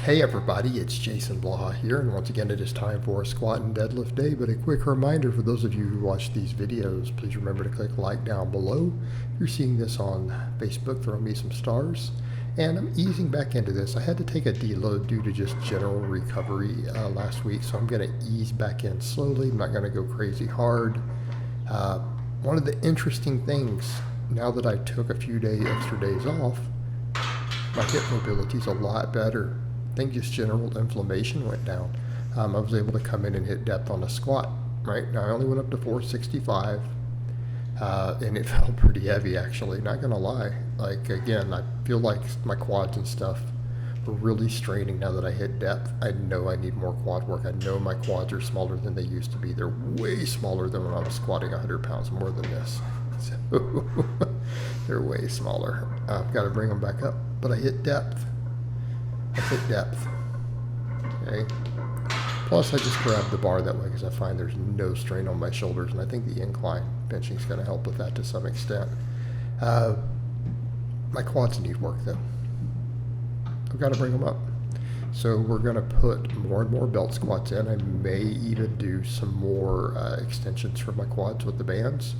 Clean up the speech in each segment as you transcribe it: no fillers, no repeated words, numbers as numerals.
Hey everybody, it's Jason Blaha here, and once again it is time for a squat and deadlift day. But a quick reminder for those of you who watch these videos, please remember to click like down below. If you're seeing this on Facebook, throw me some stars. And I'm easing back into this. I had to take a deload due to just general recovery last week, so I'm going to ease back in slowly. I'm not going to go crazy hard. One of the interesting things, now that I took a few extra days off, my hip mobility is a lot better. I think just general inflammation went down. I was able to come in and hit depth on a squat, right? Now I only went up to 465, and it felt pretty heavy actually, not gonna lie. Like again, I feel like my quads and stuff are really straining now that I hit depth. I know I need more quad work. I know my quads are smaller than they used to be. They're way smaller than when I was squatting 100 pounds more than this. So they're way smaller. I've got to bring them back up, but I hit depth. Okay. Plus, I just grab the bar that way because I find there's no strain on my shoulders, and I think the incline benching is going to help with that to some extent. My quads need work though. I've got to bring them up. So we're going to put more and more belt squats in. I may even do some more extensions for my quads with the bands.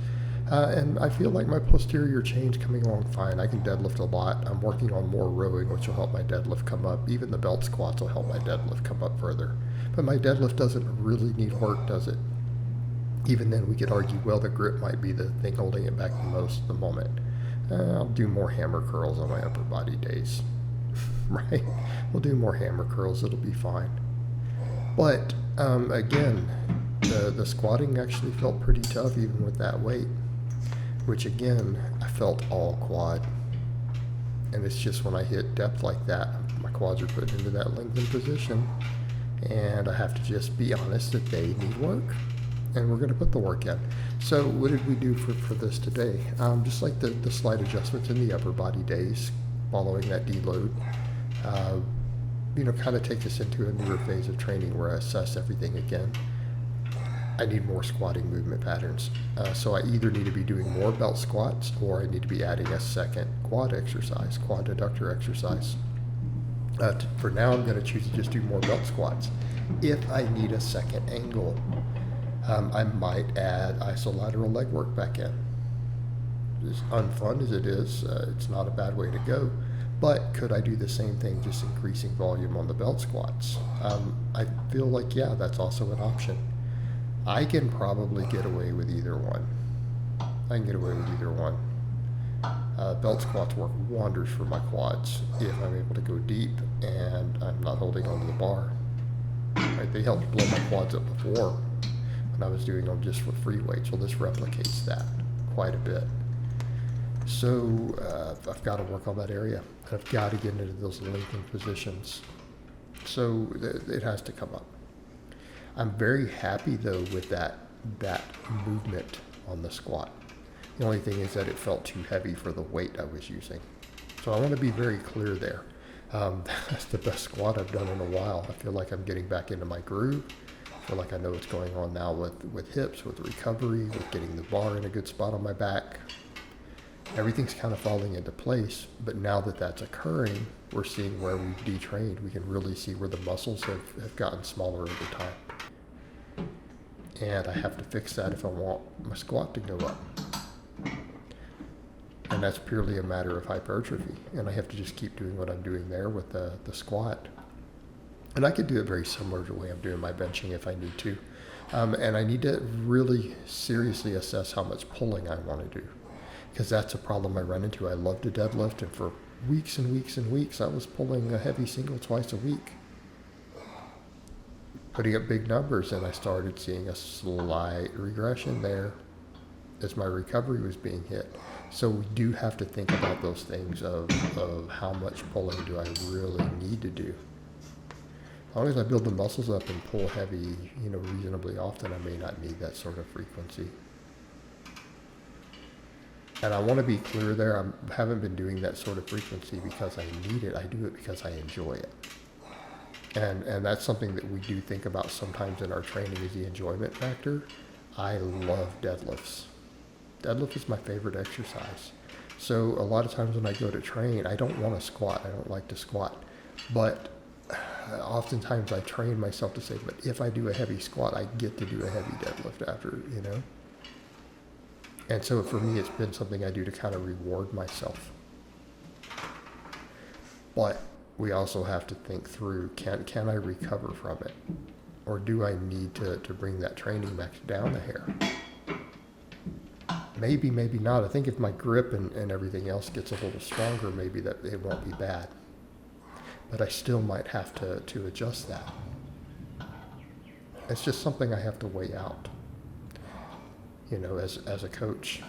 And I feel like my posterior chain's coming along fine. I can deadlift a lot. I'm working on more rowing, which will help my deadlift come up. Even the belt squats will help my deadlift come up further. But my deadlift doesn't really need work, does it? Even then, we could argue, well, the grip might be the thing holding it back the most at the moment. I'll do more hammer curls on my upper body days. Right? We'll do more hammer curls. It'll be fine. But, again, the squatting actually felt pretty tough even with that weight. Which again, I felt all quad. And it's just when I hit depth like that, my quads are put into that lengthened position. And I have to just be honest that they need work. And we're going to put the work in. So what did we do for this today? Just like the slight adjustments in the upper body days following that deload. Kind of takes us into a newer phase of training where I assess everything again. I need more squatting movement patterns. So I either need to be doing more belt squats or I need to be adding a second quad exercise, quad adductor exercise. For now, I'm going to choose to just do more belt squats. If I need a second angle, I might add isolateral leg work back in. As unfun as it is, it's not a bad way to go. But could I do the same thing, just increasing volume on the belt squats? I feel like, yeah, that's also an option. I can probably get away with either one. Belt squats work wonders for my quads if I'm able to go deep and I'm not holding onto the bar. Right? They helped blow my quads up before when I was doing them just for free weights. Well, this replicates that quite a bit. So I've got to work on that area. I've got to get into those lengthened positions. So it has to come up. I'm very happy though with that movement on the squat. The only thing is that it felt too heavy for the weight I was using. So I want to be very clear there. That's the best squat I've done in a while. I feel like I'm getting back into my groove. I feel like I know what's going on now with hips, with recovery, with getting the bar in a good spot on my back. Everything's kind of falling into place, but now that that's occurring, we're seeing where we've detrained. We can really see where the muscles have gotten smaller over time. And I have to fix that if I want my squat to go up. And that's purely a matter of hypertrophy. And I have to just keep doing what I'm doing there with the squat. And I could do it very similar to the way I'm doing my benching if I need to. And I need to really seriously assess how much pulling I want to do. Because that's a problem I run into. I love to deadlift, and for weeks and weeks and weeks, I was pulling a heavy single twice a week. Putting up big numbers, and I started seeing a slight regression there as my recovery was being hit. So we do have to think about those things of how much pulling do I really need to do. As long as I build the muscles up and pull heavy, reasonably often, I may not need that sort of frequency. And I want to be clear there, I haven't been doing that sort of frequency because I need it. I do it because I enjoy it. And that's something that we do think about sometimes in our training is the enjoyment factor. I love deadlifts. Deadlift is my favorite exercise. So a lot of times when I go to train, I don't want to squat. I don't like to squat. But oftentimes I train myself to say, but if I do a heavy squat, I get to do a heavy deadlift after, you know? And so for me, it's been something I do to kind of reward myself. But we also have to think through, can I recover from it? Or do I need to bring that training back down a hair? Maybe, maybe not. I think if my grip and everything else gets a little stronger, maybe that it won't be bad. But I still might have to adjust that. It's just something I have to weigh out, you know, as a coach.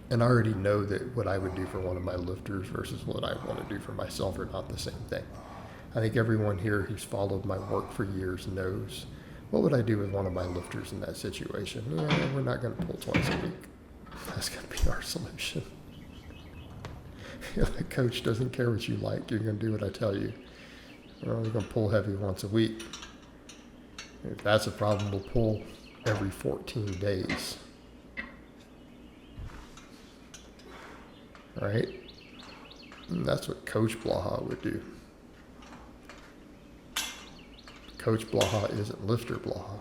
And I already know that what I would do for one of my lifters versus what I want to do for myself are not the same thing. I think everyone here who's followed my work for years knows, what would I do with one of my lifters in that situation? Yeah, we're not going to pull twice a week. That's going to be our solution. If the coach doesn't care what you like, you're going to do what I tell you. We're only going to pull heavy once a week. If that's a problem, we'll pull every 14 days. Right? And that's what Coach Blaha would do. Coach Blaha isn't Lifter Blaha.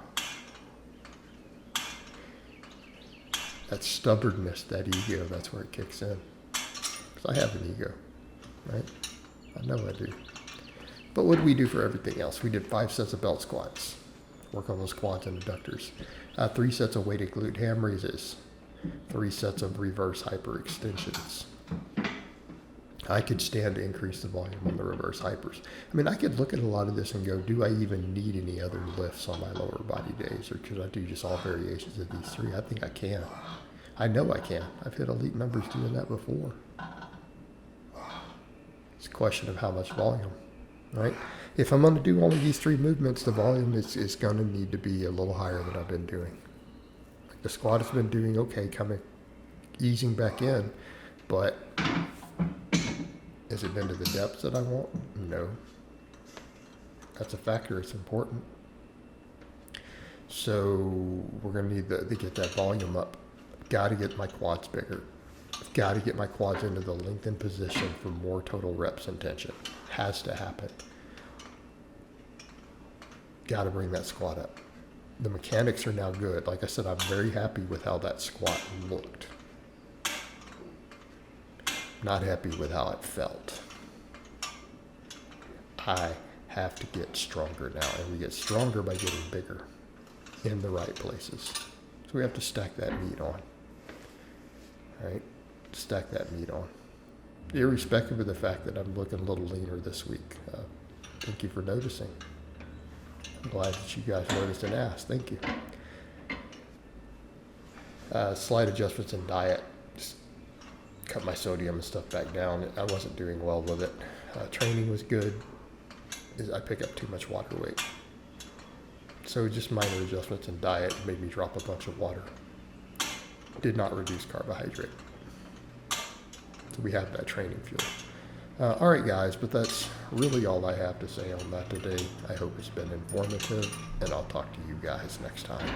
That stubbornness, that ego, that's where it kicks in. Because I have an ego, right? I know I do. But what do we do for everything else? We did 5 sets of belt squats. Work on those quads and adductors. 3 sets of weighted glute ham raises. 3 sets of reverse hyperextensions. I could stand to increase the volume on the reverse hypers. I mean, I could look at a lot of this and go, do I even need any other lifts on my lower body days? Or could I do just all variations of these 3? I think I can. I know I can. I've hit elite numbers doing that before. It's a question of how much volume, right? If I'm going to do only these 3 movements, the volume is going to need to be a little higher than I've been doing. The squat has been doing okay, easing back in, but has it been to the depths that I want? No. That's a factor. It's important. So we're going to need to get that volume up. Got to get my quads bigger. Got to get my quads into the lengthened position for more total reps and tension. Has to happen. Got to bring that squat up. The mechanics are now good. Like I said, I'm very happy with how that squat looked. Not happy with how it felt. I have to get stronger now, and we get stronger by getting bigger in the right places. So we have to stack that meat on. Right? Stack that meat on. Irrespective of the fact that I'm looking a little leaner this week. Thank you for noticing. I'm glad that you guys noticed and asked. Thank you. Slight adjustments in diet. Just cut my sodium and stuff back down. I wasn't doing well with it. Training was good. I pick up too much water weight. So just minor adjustments in diet made me drop a bunch of water. Did not reduce carbohydrate. So we have that training fuel. All right, guys, but that's really all I have to say on that today. I hope it's been informative, and I'll talk to you guys next time.